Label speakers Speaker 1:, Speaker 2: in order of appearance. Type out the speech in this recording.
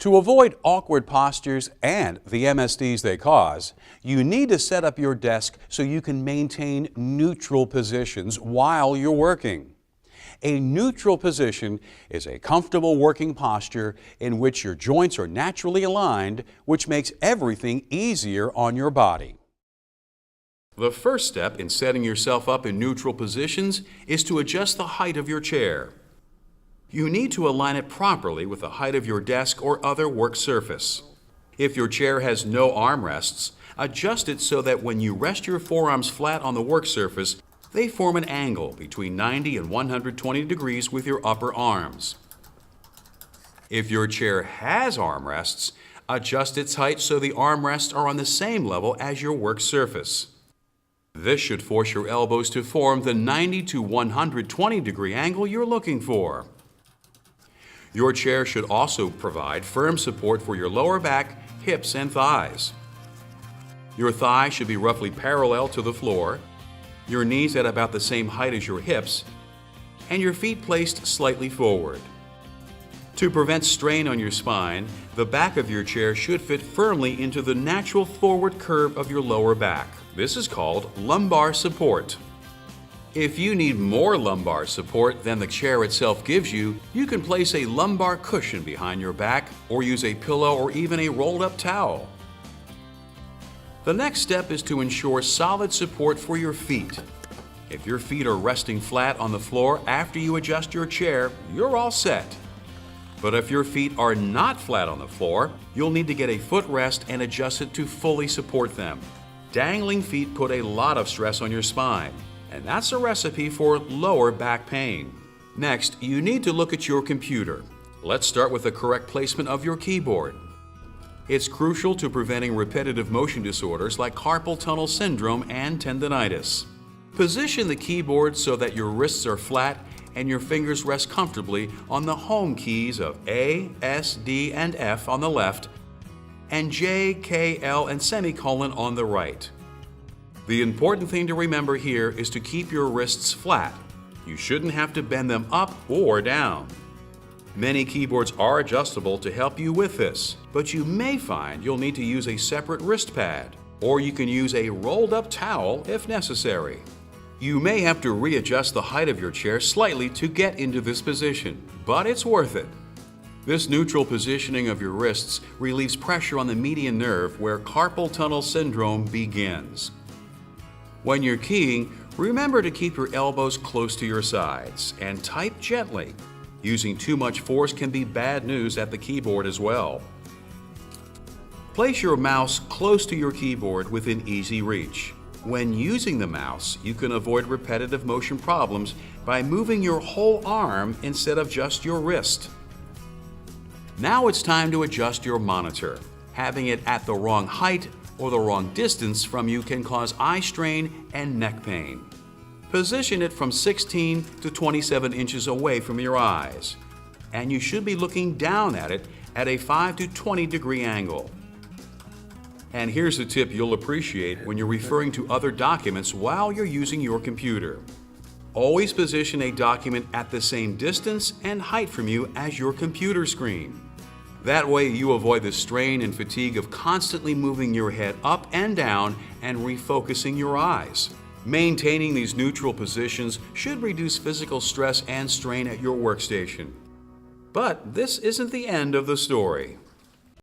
Speaker 1: To avoid awkward postures and the MSDs they cause, you need to set up your desk so you can maintain neutral positions while you're working. A neutral position is a comfortable working posture in which your joints are naturally aligned, which makes everything easier on your body. The first step in setting yourself up in neutral positions is to adjust the height of your chair. You need to align it properly with the height of your desk or other work surface. If your chair has no armrests, adjust it so that when you rest your forearms flat on the work surface, they form an angle between 90 and 120 degrees with your upper arms. If your chair has armrests, adjust its height so the armrests are on the same level as your work surface. This should force your elbows to form the 90 to 120 degree angle you're looking for. Your chair should also provide firm support for your lower back, hips, and thighs. Your thighs should be roughly parallel to the floor, your knees at about the same height as your hips, and your feet placed slightly forward. To prevent strain on your spine, the back of your chair should fit firmly into the natural forward curve of your lower back. This is called lumbar support. If you need more lumbar support than the chair itself gives you, you can place a lumbar cushion behind your back or use a pillow or even a rolled-up towel. The next step is to ensure solid support for your feet. If your feet are resting flat on the floor after you adjust your chair, you're all set. But if your feet are not flat on the floor, you'll need to get a footrest and adjust it to fully support them. Dangling feet put a lot of stress on your spine, and that's a recipe for lower back pain. Next, you need to look at your computer. Let's start with the correct placement of your keyboard. It's crucial to preventing repetitive motion disorders like carpal tunnel syndrome and tendinitis. Position the keyboard so that your wrists are flat and your fingers rest comfortably on the home keys of A, S, D, and F on the left, and J, K, L, and semicolon on the right. The important thing to remember here is to keep your wrists flat. You shouldn't have to bend them up or down. Many keyboards are adjustable to help you with this, but you may find you'll need to use a separate wrist pad, or you can use a rolled-up towel if necessary. You may have to readjust the height of your chair slightly to get into this position, but it's worth it. This neutral positioning of your wrists relieves pressure on the median nerve where carpal tunnel syndrome begins. When you're keying, remember to keep your elbows close to your sides and type gently. Using too much force can be bad news at the keyboard as well. Place your mouse close to your keyboard within easy reach. When using the mouse, you can avoid repetitive motion problems by moving your whole arm instead of just your wrist. Now it's time to adjust your monitor. Having it at the wrong height or the wrong distance from you can cause eye strain and neck pain. Position it from 16 to 27 inches away from your eyes, and you should be looking down at it at a 5 to 20 degree angle. And here's a tip you'll appreciate when you're referring to other documents while you're using your computer. Always position a document at the same distance and height from you as your computer screen. That way you avoid the strain and fatigue of constantly moving your head up and down and refocusing your eyes. Maintaining these neutral positions should reduce physical stress and strain at your workstation. But this isn't the end of the story.